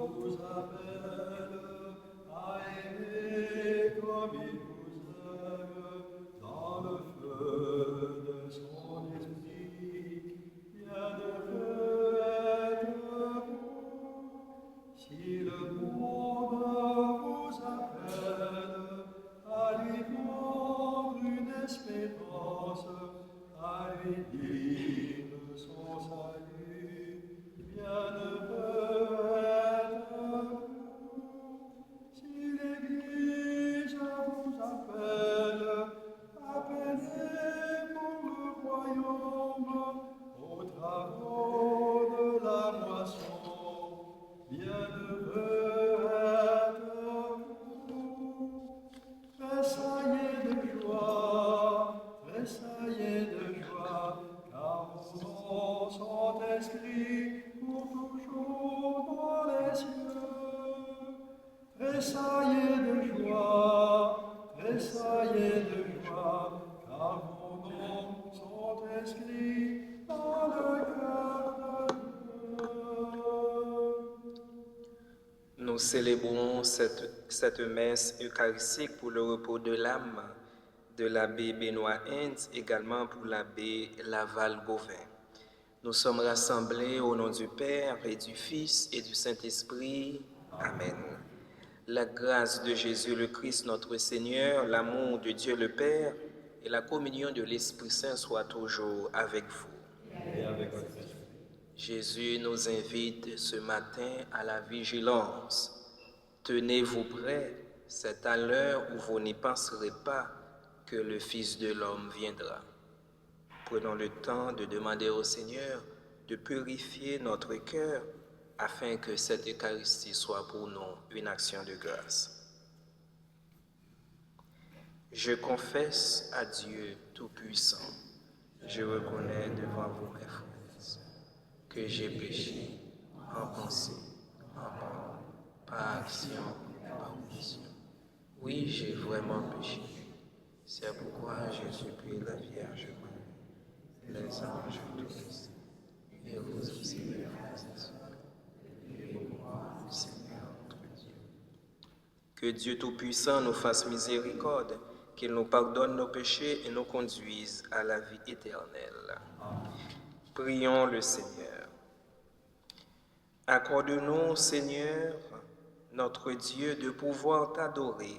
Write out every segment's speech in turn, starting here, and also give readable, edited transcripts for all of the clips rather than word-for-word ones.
vous appelle à aimer comme il vous aime dans le feu de son esprit. Bienheureux êtes-vous si le monde vous appelle à lui rendre une espérance, à lui dire son salut. Bienheureux êtes-vous si l'Église vous appelle à peiner pour le royaume aux travaux de la moisson. Bienheureux êtes-vous, tressaillez de joie, car vos noms sont inscrits pour toujours dans les cieux. Tressaillez de joie, car vos noms sont inscrits dans le cœur de Dieu. Nous célébrons cette messe eucharistique pour le repos de l'âme de l'abbé Benoît Hintz, également pour l'abbé Laval-Gauvin. Nous sommes rassemblés au nom du Père et du Fils et du Saint-Esprit. Amen. La grâce de Jésus le Christ notre Seigneur, l'amour de Dieu le Père et la communion de l'Esprit Saint soient toujours avec vous. Et avec votre esprit. Jésus nous invite ce matin à la vigilance. Tenez-vous prêts, c'est à l'heure où vous n'y penserez pas que le Fils de l'homme viendra. Prenons le temps de demander au Seigneur de purifier notre cœur afin que cette Eucharistie soit pour nous une action de grâce. Je confesse à Dieu Tout-Puissant, je reconnais devant vous mes frères que j'ai péché en pensée, en parole, par action et par omission. Oui, j'ai vraiment péché. C'est pourquoi je supplie la Vierge Marie, les anges tous, et vous aussi, mes frères et sœurs, et moi, le Seigneur notre Dieu. Que Dieu Tout-Puissant nous fasse miséricorde, qu'il nous pardonne nos péchés et nous conduise à la vie éternelle. Prions le Seigneur. Accorde-nous, Seigneur, notre Dieu, de pouvoir t'adorer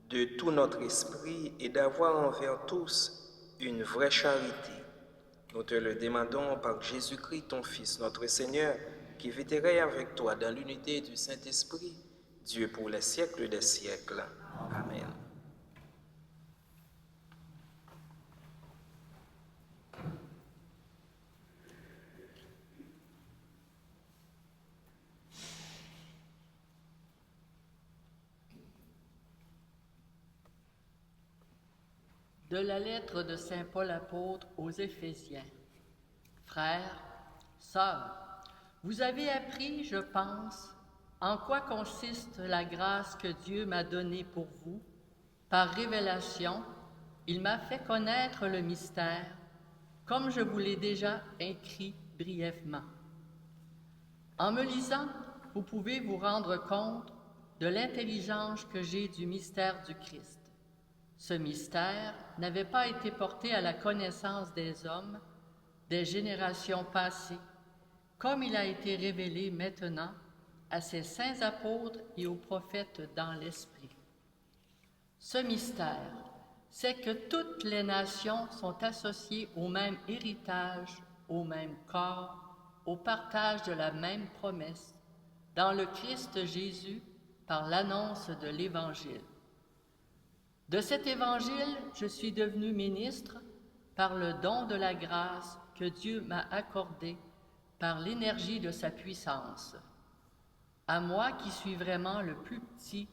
de tout notre esprit et d'avoir envers tous une vraie charité. Nous te le demandons par Jésus-Christ, ton Fils, notre Seigneur, qui vit et règne avec toi dans l'unité du Saint-Esprit, Dieu pour les siècles des siècles. Amen. De la lettre de saint Paul apôtre aux Éphésiens. Frères, sœurs, vous avez appris, je pense, en quoi consiste la grâce que Dieu m'a donnée pour vous. Par révélation, il m'a fait connaître le mystère, comme je vous l'ai déjà écrit brièvement. En me lisant, vous pouvez vous rendre compte de l'intelligence que j'ai du mystère du Christ. Ce mystère n'avait pas été porté à la connaissance des hommes des générations passées, comme il a été révélé maintenant à ses saints apôtres et aux prophètes dans l'Esprit. Ce mystère, c'est que toutes les nations sont associées au même héritage, au même corps, au partage de la même promesse, dans le Christ Jésus, par l'annonce de l'Évangile. De cet Évangile, je suis devenu ministre par le don de la grâce que Dieu m'a accordée par l'énergie de sa puissance. À moi qui suis vraiment le plus petit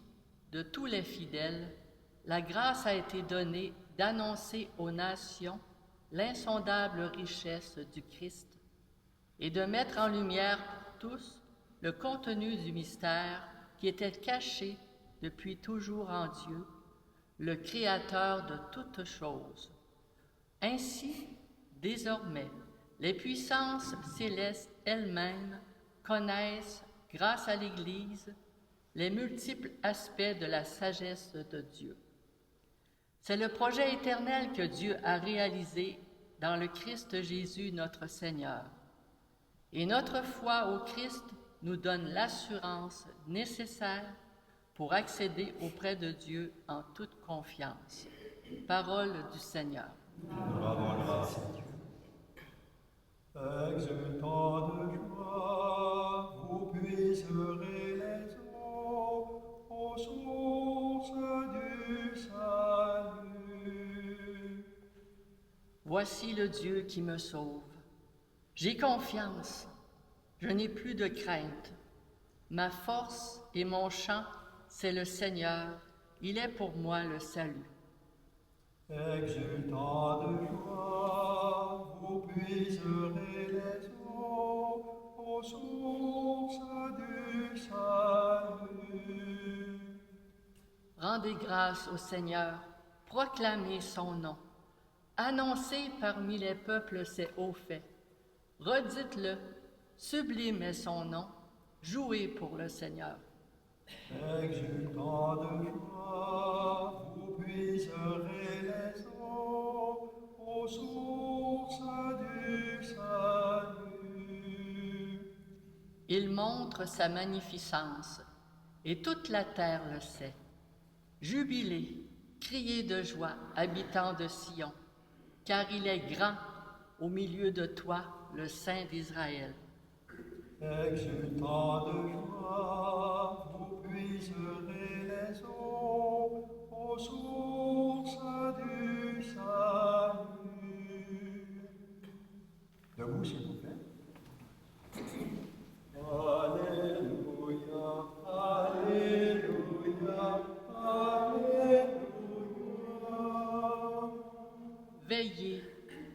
de tous les fidèles, la grâce a été donnée d'annoncer aux nations l'insondable richesse du Christ et de mettre en lumière pour tous le contenu du mystère qui était caché depuis toujours en Dieu, le Créateur de toutes choses. Ainsi, désormais, les puissances célestes elles-mêmes connaissent, grâce à l'Église, les multiples aspects de la sagesse de Dieu. C'est le projet éternel que Dieu a réalisé dans le Christ Jésus notre Seigneur. Et notre foi au Christ nous donne l'assurance nécessaire pour accéder auprès de Dieu en toute confiance. Parole du Seigneur. Nous rendons grâce à Dieu. Exultant de joie, vous puiserez les eaux aux sources du salut. Voici le Dieu qui me sauve. J'ai confiance, je n'ai plus de crainte. Ma force et mon chant, c'est le Seigneur, il est pour moi le salut. Exultant de joie, vous puiserez les eaux aux sources du salut. Rendez grâce au Seigneur, proclamez son nom. Annoncez parmi les peuples ses hauts faits. Redites-le, sublime est son nom, jouez pour le Seigneur. Exultant de joie, vous puiserez les eaux aux sources du salut. Il montre sa magnificence, et toute la terre le sait. Jubilez, criez de joie, habitants de Sion, car il est grand au milieu de toi, le Saint d'Israël. Exultant de joie, vous puiserez les eaux aux sources du salut. Debout, s'il vous plaît. Alléluia, Alléluia, Alléluia. Veillez,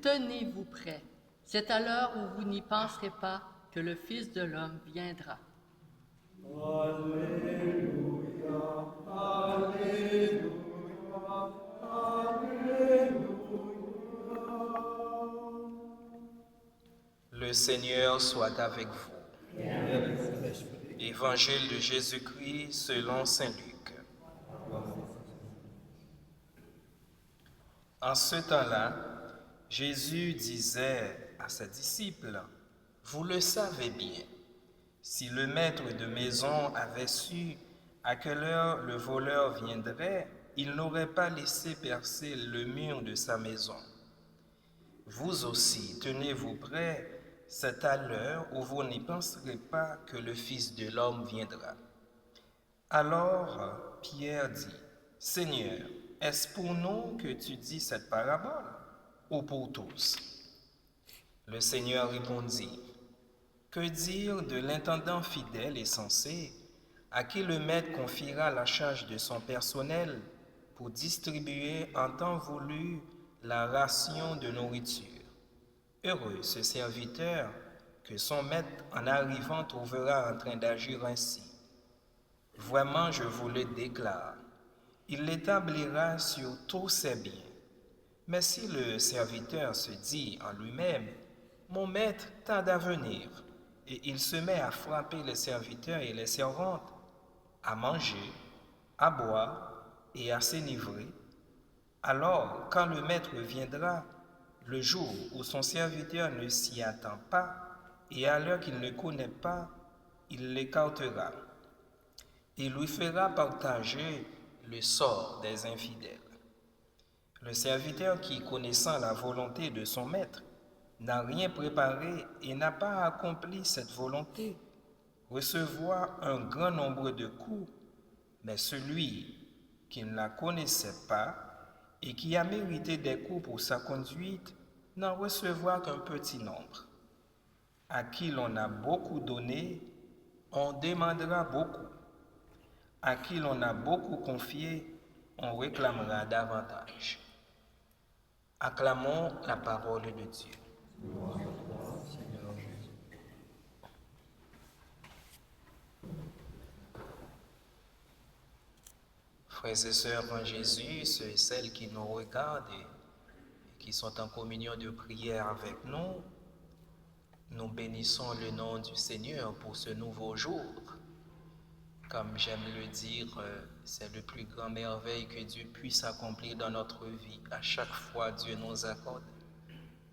tenez-vous prêts. C'est à l'heure où vous n'y penserez pas que le Fils de l'homme viendra. Alléluia, Alléluia, Alléluia. Le Seigneur soit avec vous. Évangile de Jésus-Christ selon saint Luc. En ce temps-là, Jésus disait à ses disciples, « Vous le savez bien, si le maître de maison avait su à quelle heure le voleur viendrait, il n'aurait pas laissé percer le mur de sa maison. Vous aussi, tenez-vous prêts, c'est à l'heure où vous n'y penserez pas que le Fils de l'homme viendra. » Alors Pierre dit, « Seigneur, est-ce pour nous que tu dis cette parabole, ou pour tous ?» Le Seigneur répondit, « Que dire de l'intendant fidèle et sensé, à qui le maître confiera la charge de son personnel pour distribuer en temps voulu la ration de nourriture? Heureux ce serviteur que son maître en arrivant trouvera en train d'agir ainsi. Vraiment, je vous le déclare, il l'établira sur tous ses biens. Mais si le serviteur se dit en lui-même, « Mon maître tarde à venir », et il se met à frapper les serviteurs et les servantes, à manger, à boire et à s'enivrer, alors quand le maître viendra, le jour où son serviteur ne s'y attend pas et à l'heure qu'il ne connaît pas, il l'écartera et lui fera partager le sort des infidèles. Le serviteur qui, connaissant la volonté de son maître, n'a rien préparé et n'a pas accompli cette volonté, recevra un grand nombre de coups, mais celui qui ne la connaissait pas et qui a mérité des coups pour sa conduite n'en recevra qu'un petit nombre. À qui l'on a beaucoup donné, on demandera beaucoup. À qui l'on a beaucoup confié, on réclamera davantage. Acclamons la parole de Dieu. Frères et sœurs en Jésus, ceux et celles qui nous regardent et qui sont en communion de prière avec nous, Nous bénissons le nom du Seigneur pour ce nouveau jour. Comme j'aime le dire, c'est le plus grand merveille que Dieu puisse accomplir dans notre vie. À chaque fois, Dieu nous accorde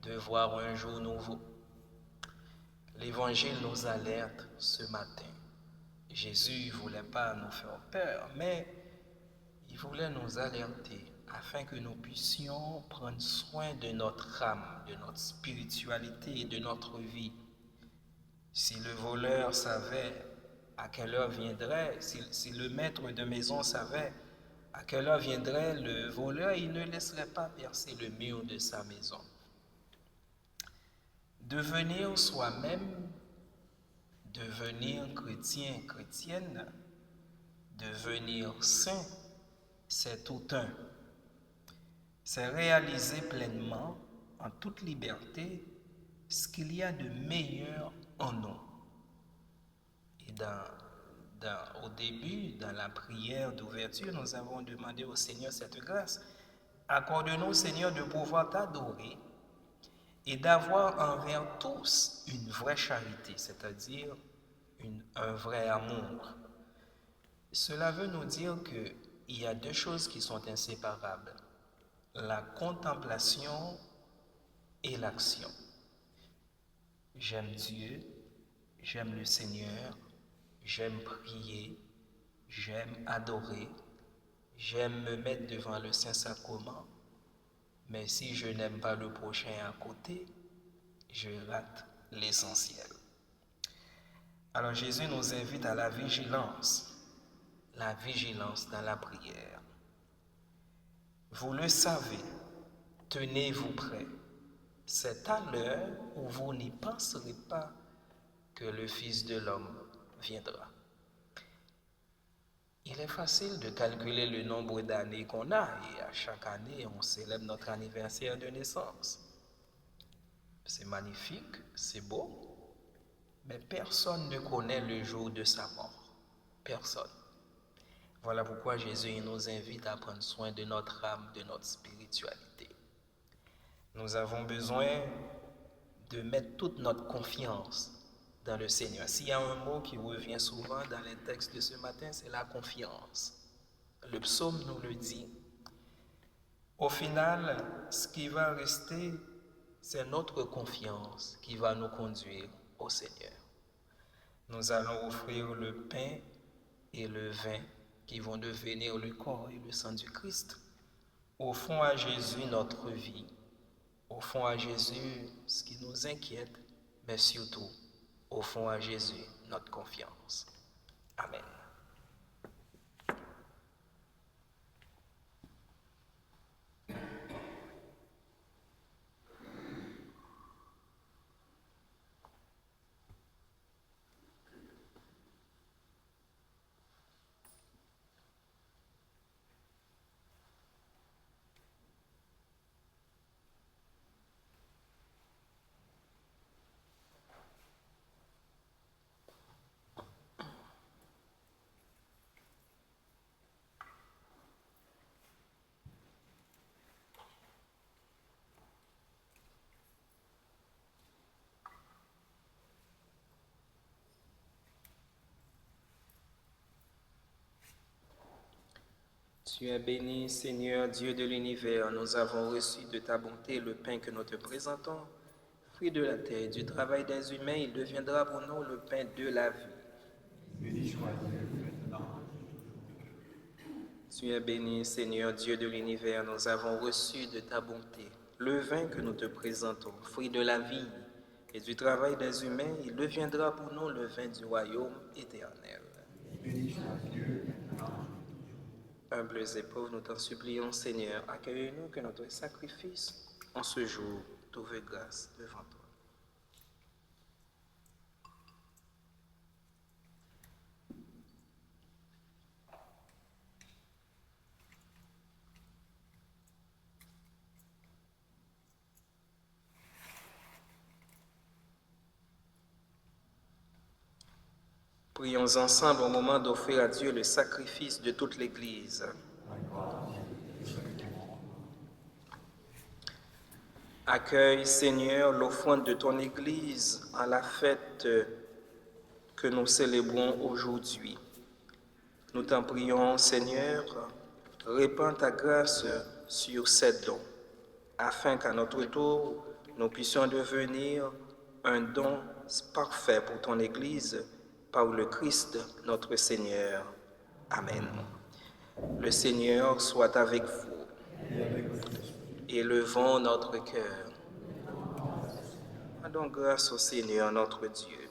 de voir un jour nouveau. L'Évangile nous alerte ce matin. Jésus ne voulait pas nous faire peur, mais il voulait nous alerter afin que nous puissions prendre soin de notre âme, de notre spiritualité et de notre vie. Si le voleur savait à quelle heure viendrait, si le maître de maison savait à quelle heure viendrait le voleur, il ne laisserait pas percer le mur de sa maison. Devenir soi-même, devenir chrétien, chrétienne, devenir saint, c'est tout un. C'est réaliser pleinement, en toute liberté, ce qu'il y a de meilleur en nous. Et au début, dans la prière d'ouverture, nous avons demandé au Seigneur cette grâce. Accorde-nous, Seigneur, de pouvoir t'adorer et d'avoir envers tous une vraie charité, c'est-à-dire un vrai amour. Cela veut nous dire qu'il y a deux choses qui sont inséparables, la contemplation et l'action. J'aime Dieu, j'aime le Seigneur, j'aime prier, j'aime adorer, j'aime me mettre devant le Saint-Sacrement, mais si je n'aime pas le prochain à côté, je rate l'essentiel. Alors Jésus nous invite à la vigilance dans la prière. Vous le savez, tenez-vous prêts. C'est à l'heure où vous n'y penserez pas que le Fils de l'homme viendra. Il est facile de calculer le nombre d'années qu'on a et à chaque année, on célèbre notre anniversaire de naissance. C'est magnifique, c'est beau, mais personne ne connaît le jour de sa mort. Personne. Voilà pourquoi Jésus nous invite à prendre soin de notre âme, de notre spiritualité. Nous avons besoin de mettre toute notre confiance dans le Seigneur. S'il y a un mot qui revient souvent dans les textes de ce matin, c'est la confiance. Le psaume nous le dit. Au final, ce qui va rester, c'est notre confiance qui va nous conduire au Seigneur. Nous allons offrir le pain et le vin qui vont devenir le corps et le sang du Christ. Offrons à Jésus notre vie. Offrons à Jésus ce qui nous inquiète, mais surtout, offrons à Jésus notre confiance. Amen. Tu es béni, Seigneur, Dieu de l'univers. Nous avons reçu de ta bonté le pain que nous te présentons. Fruit de la terre, du travail des humains, il deviendra pour nous le pain de la vie. Béni soit Dieu maintenant. Tu es béni, Seigneur, Dieu de l'univers. Nous avons reçu de ta bonté le vin que nous te présentons. Fruit de la vie et du travail des humains, il deviendra pour nous le vin du royaume éternel. Béni soit Dieu maintenant. Humbles et pauvres, nous t'en supplions, Seigneur, accueille-nous que notre sacrifice en ce jour trouve grâce devant toi. Prions ensemble au moment d'offrir à Dieu le sacrifice de toute l'Église. Accueille, Seigneur, l'offrande de ton Église à la fête que nous célébrons aujourd'hui. Nous t'en prions, Seigneur, répands ta grâce sur ces dons, afin qu'à notre tour, nous puissions devenir un don parfait pour ton Église, par le Christ notre Seigneur. Amen. Le Seigneur soit avec vous. Élevons notre cœur. Rendons grâce au Seigneur notre Dieu.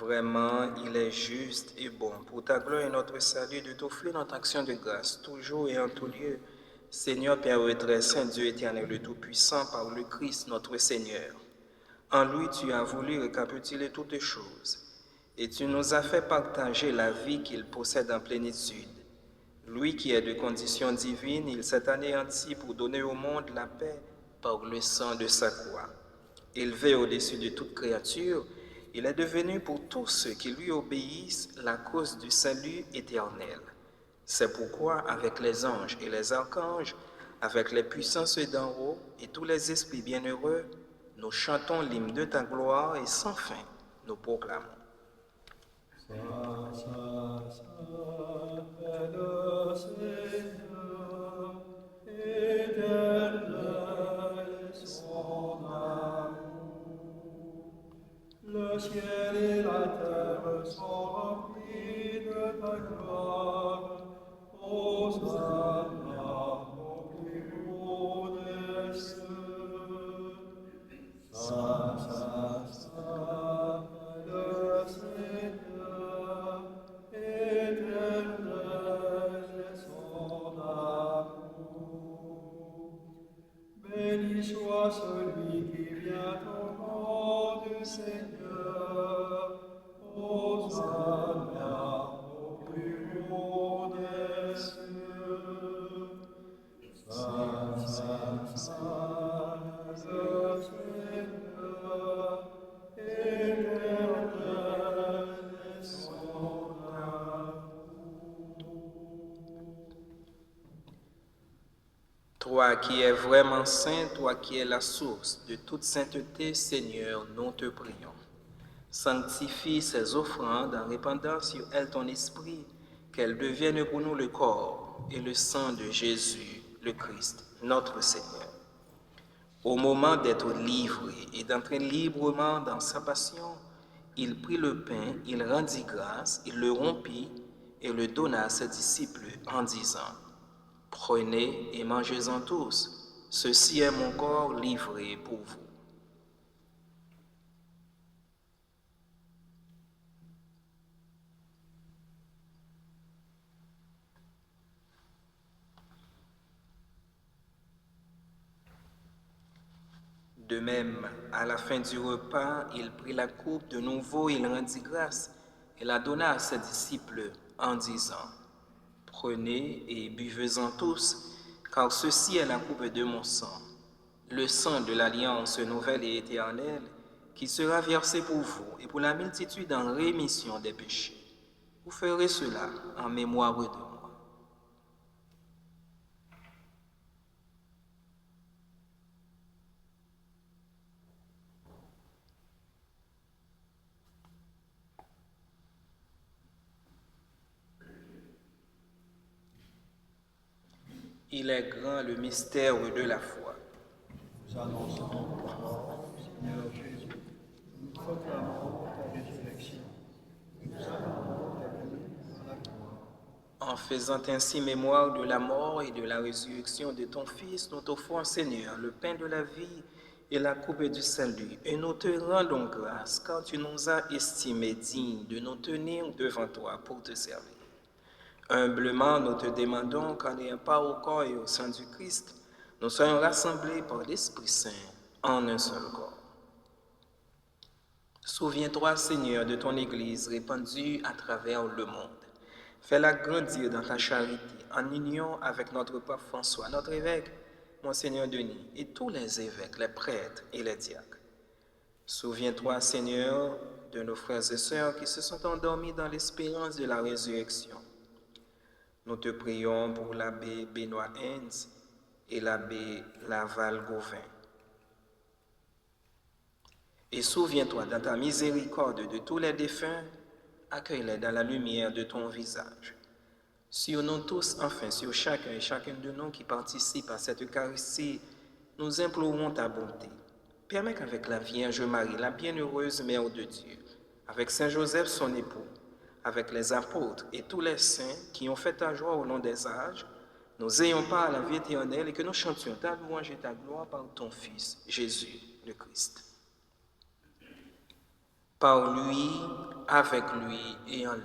Vraiment, il est juste et bon pour ta gloire et notre salut de t'offrir notre action de grâce, toujours et en tout lieu. Seigneur, Père très saint, Dieu éternel, le Tout-Puissant, par le Christ notre Seigneur. En lui, tu as voulu récapituler toutes choses, et tu nous as fait partager la vie qu'il possède en plénitude. Lui qui est de condition divine, il s'est anéanti pour donner au monde la paix par le sang de sa croix. Élevé au-dessus de toute créature, il est devenu pour tous ceux qui lui obéissent la cause du salut éternel. C'est pourquoi, avec les anges et les archanges, avec les puissances d'en haut et tous les esprits bienheureux, nous chantons l'hymne de ta gloire et sans fin, nous proclamons. Le ciel et la terre sont remplis de ta gloire. Hosanna au plus haut des cieux. Saint, Saint, Saint, le Seigneur, éternel est son amour. Béni soit celui qui vient au nom du Seigneur. Hosanna au plus haut des cieux. Saint, Saint, Saint, le Seigneur, éternel est son amour. Toi qui es vraiment saint, toi qui es la source de toute sainteté, Seigneur, nous te prions. Sanctifie ces offrandes en répandant sur elles ton esprit, qu'elles deviennent pour nous le corps et le sang de Jésus, le Christ, notre Seigneur. Au moment d'être livré et d'entrer librement dans sa passion, il prit le pain, il rendit grâce, il le rompit et le donna à ses disciples en disant, « Prenez et mangez-en tous, ceci est mon corps livré pour vous. » De même, à la fin du repas, il prit la coupe de nouveau, il rendit grâce et la donna à ses disciples en disant, « Prenez et buvez-en tous, car ceci est la coupe de mon sang, le sang de l'alliance nouvelle et éternelle, qui sera versé pour vous et pour la multitude en rémission des péchés. Vous ferez cela en mémoire de moi. » Il est grand le mystère de la foi. Nous annonçons ton mort, Seigneur Jésus. Nous proclamons ta résurrection. Nous annonçons ta venue dans la gloire. En faisant ainsi mémoire de la mort et de la résurrection de ton Fils, nous t'offrons, Seigneur, le pain de la vie et la coupe du salut. Et nous te rendons grâce, car tu nous as estimés dignes de nous tenir devant toi pour te servir. Humblement, nous te demandons qu'en ayant part au corps et au sang du Christ, nous soyons rassemblés par l'Esprit Saint en un seul corps. Souviens-toi, Seigneur, de ton Église répandue à travers le monde. Fais-la grandir dans ta charité, en union avec notre pape François, notre évêque, Monseigneur Denis, et tous les évêques, les prêtres et les diacres. Souviens-toi, Seigneur, de nos frères et sœurs qui se sont endormis dans l'espérance de la résurrection. Nous te prions pour l'abbé Benoît Hens et l'abbé Laval-Gauvin. Et souviens-toi dans ta miséricorde de tous les défunts, accueille-les dans la lumière de ton visage. Sur nous tous, enfin, sur chacun et chacune de nous qui participent à cette Eucharistie, nous implorons ta bonté. Permets qu'avec la Vierge Marie, la bienheureuse Mère de Dieu, avec Saint Joseph son époux, avec les apôtres et tous les saints qui ont fait ta joie au long des âges, nous ayons part à la vie éternelle et que nous chantions ta louange et ta gloire par ton Fils, Jésus le Christ. Par lui, avec lui et en lui.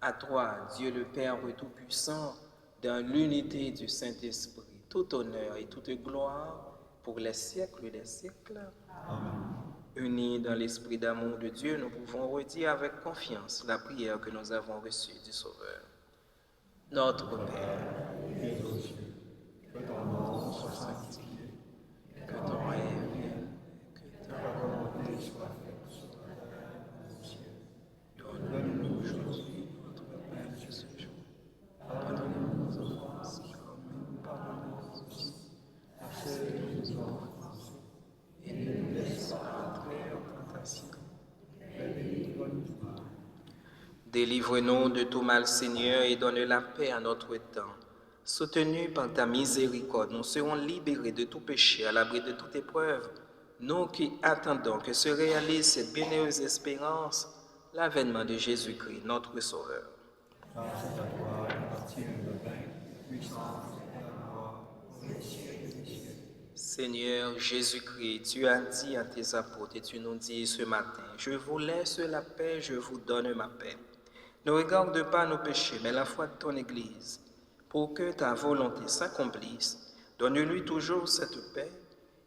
À toi, Dieu le Père Tout-Puissant, dans l'unité du Saint-Esprit, tout honneur et toute gloire pour les siècles des siècles. Amen. Unis dans l'esprit d'amour de Dieu, nous pouvons redire avec confiance la prière que nous avons reçue du Sauveur. Notre Père, qui es aux cieux, que ton nom soit sanctifié, que ton règne vienne, que que ta volonté soit faite sur la terre comme au ciel. donne-nous aujourd'hui notre pain de ce jour. Pardonne-nous nos offenses, comme nous pardonnons aussi à ceux qui nous ont offensés. Et ne nous laisse pas entrer en tentation. Délivre-nous de tout mal, Seigneur, et donne la paix à notre temps. Soutenus par ta miséricorde, nous serons libérés de tout péché, à l'abri de toute épreuve. Nous qui attendons que se réalise cette bienheureuse espérance, l'avènement de Jésus-Christ, notre Sauveur. Car c'est à toi qu'appartient le règne, la puissance et la gloire pour les siècles des siècles. Seigneur Jésus-Christ, tu as dit à tes apôtres et tu nous dis ce matin, je vous laisse la paix, je vous donne ma paix. Ne regarde pas nos péchés, mais la foi de ton Église. Pour que ta volonté s'accomplisse, donne-lui toujours cette paix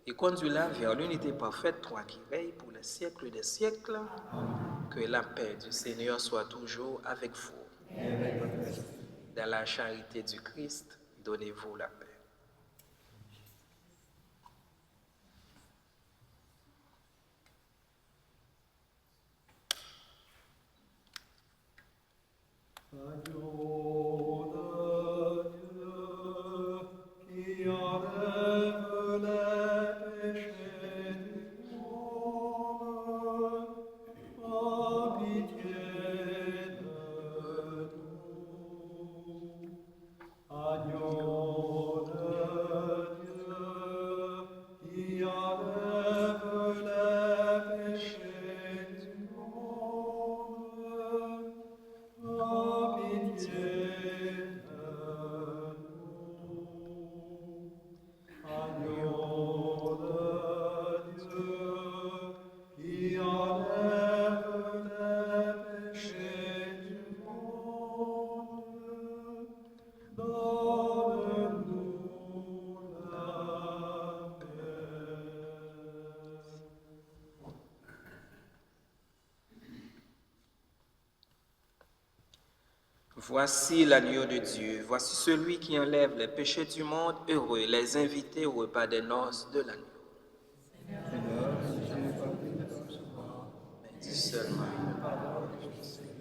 et conduis-la vers l'unité parfaite, toi qui veilles pour les siècles des siècles. Amen. Que la paix du Seigneur soit toujours avec vous. Et avec votre esprit. Dans la charité du Christ, donnez-vous la paix. Agneau de Dieu, qui enlève les péchés du monde, aie pitié de nous. Agneau de Dieu, qui enlève les péchés du monde, Voici l'agneau de Dieu, voici celui qui enlève les péchés du monde, heureux les invités au repas des noces de l'agneau. Seigneur, si je n'ai pas pu te recevoir, Mais dis seulement une parole que je sais.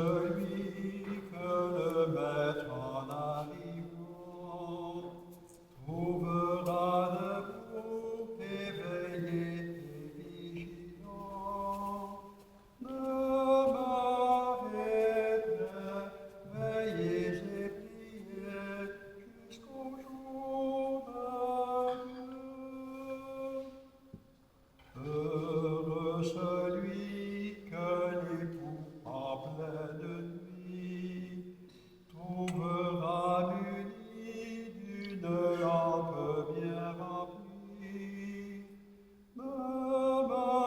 celui que le maître en arrivant trouvera debout, éveillé et vigilant. Demeurez prêts, veillez et priez jusqu'au jour de Dieu. Heureux celui que l'époux en pleine nuit trouvera muni d'une lampe bien remplie. Demeurez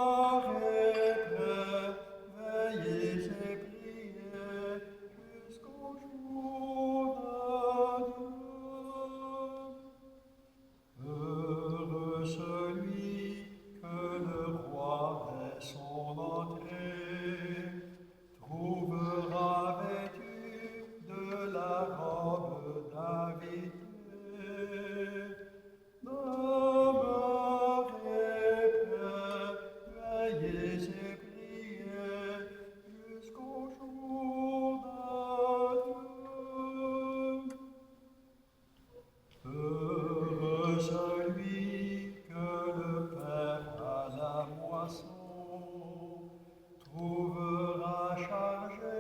prêts, veillez et priez jusqu'au jour de Dieu. Heureux celui que le roi dès son entrée trouvera vêtu de la robe d'invité. Demeurez prêts, veillez et priez jusqu'au jour de Dieu. Heureux celui que le Père à la moisson trouvera chargé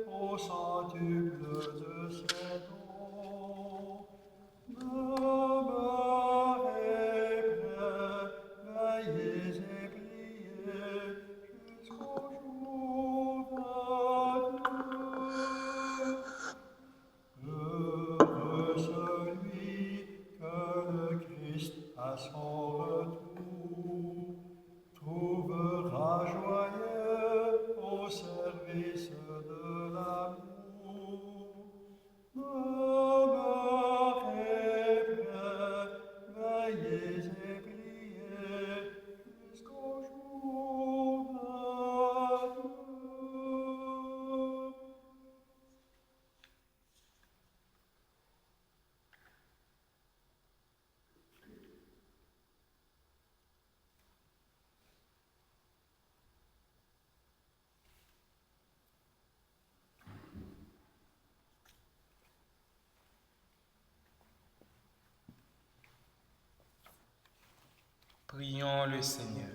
au centuple de ses dons. Demeurez prêts, veillez et priez jusqu'au jour de Dieu. Heureux celui que le Christ à son retour trouvera joyeux au service de l'amour. Demeurez prêts, veillez et priez jusqu'au jour de Dieu. Prions le Seigneur.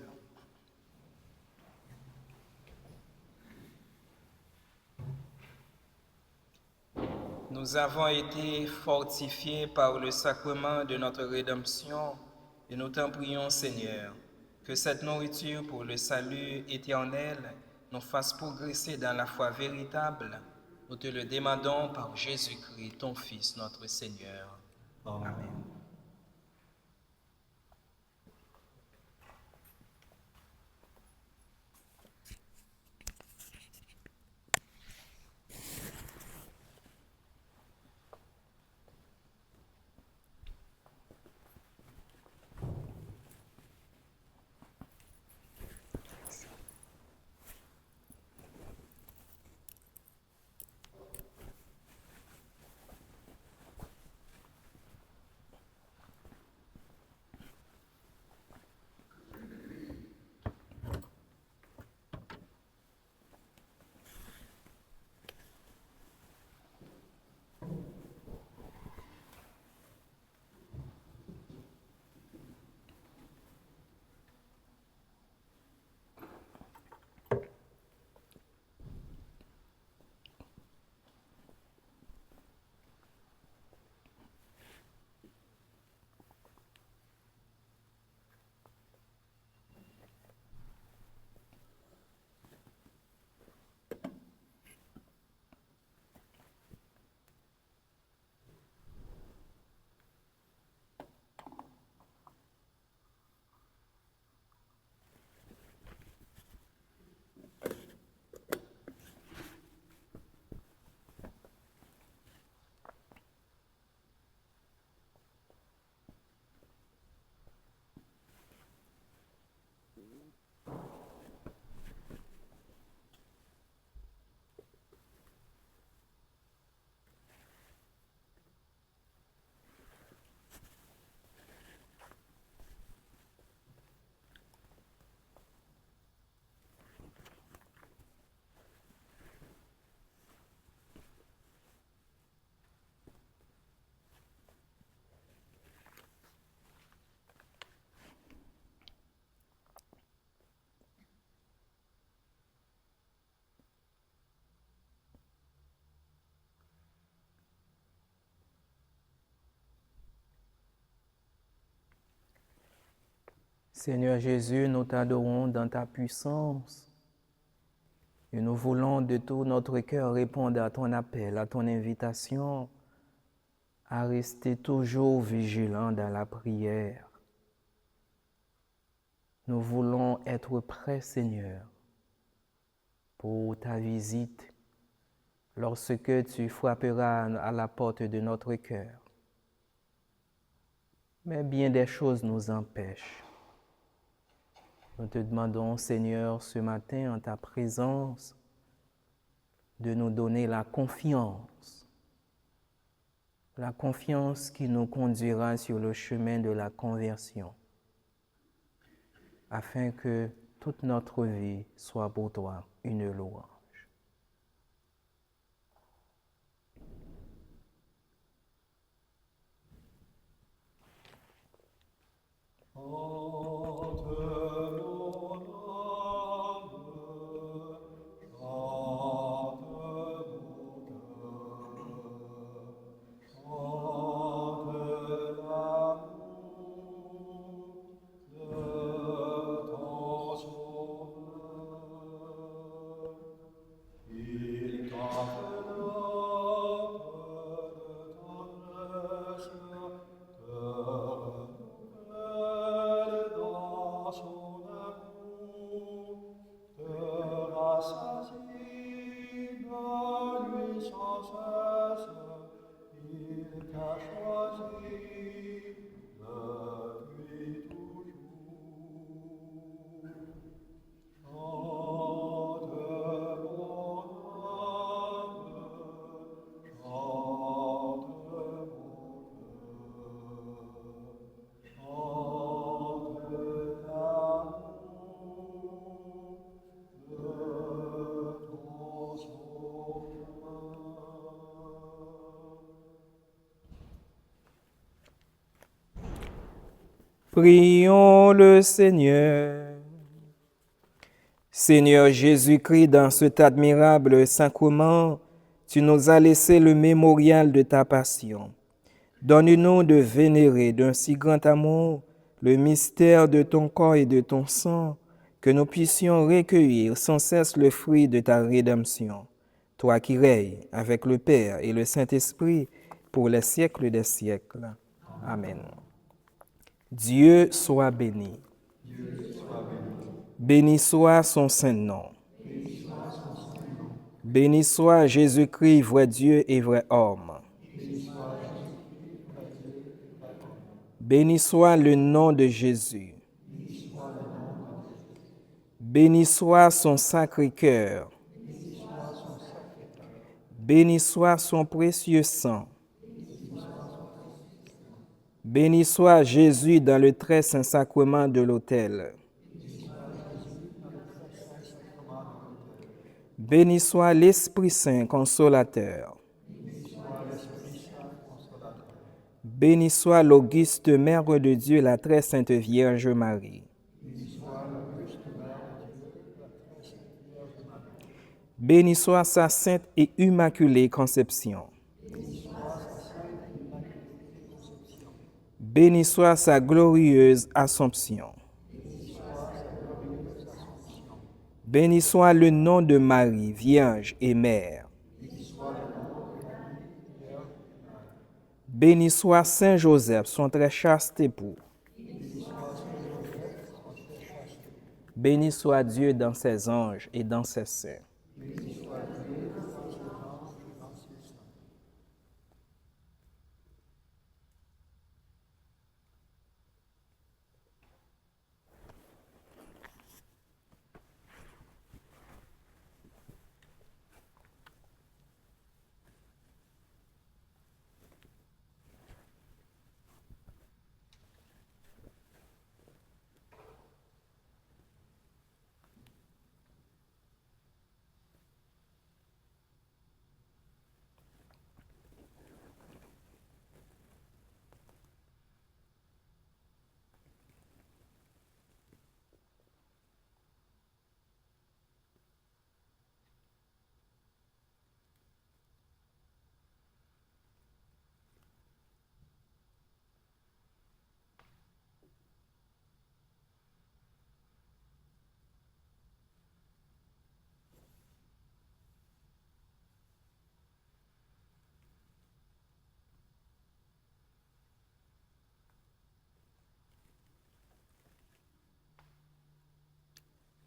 Nous avons été fortifiés par le sacrement de notre rédemption et nous t'en prions, Seigneur, que cette nourriture pour le salut éternel nous fasse progresser dans la foi véritable. Nous te le demandons par Jésus-Christ, ton Fils, notre Seigneur. Amen. Seigneur Jésus, nous t'adorons dans ta puissance et nous voulons de tout notre cœur répondre à ton appel, à ton invitation à rester toujours vigilants dans la prière. Nous voulons être prêts, Seigneur, pour ta visite lorsque tu frapperas à la porte de notre cœur. Mais bien des choses nous empêchent. Nous te demandons, Seigneur, ce matin, en ta présence, de nous donner la confiance qui nous conduira sur le chemin de la conversion, afin que toute notre vie soit pour toi une louange. Prions le Seigneur. Seigneur Jésus-Christ, dans cet admirable sacrement, tu nous as laissé le mémorial de ta passion. Donne-nous de vénérer d'un si grand amour le mystère de ton corps et de ton sang, que nous puissions recueillir sans cesse le fruit de ta rédemption. Toi qui règnes avec le Père et le Saint-Esprit pour les siècles des siècles. Amen. Dieu soit béni. Béni soit son saint nom. Béni soit Jésus-Christ, vrai Dieu et vrai homme. Béni soit le nom de Jésus. Béni soit son sacré-cœur. Béni soit son précieux sang. Béni soit Jésus dans le très saint sacrement de l'autel. Béni soit l'Esprit Saint consolateur. Béni soit l'auguste Mère de Dieu, la très sainte Vierge Marie. Béni soit sa sainte et immaculée conception. Béni soit sa glorieuse Assomption. Béni soit le nom de Marie, Vierge et Mère. Béni soit Saint Joseph, son très chaste époux. Béni soit Dieu dans ses anges et dans ses saints.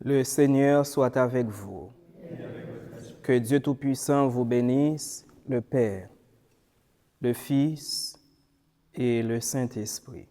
Le Seigneur soit avec vous. Que Dieu Tout-Puissant vous bénisse, le Père, le Fils et le Saint-Esprit.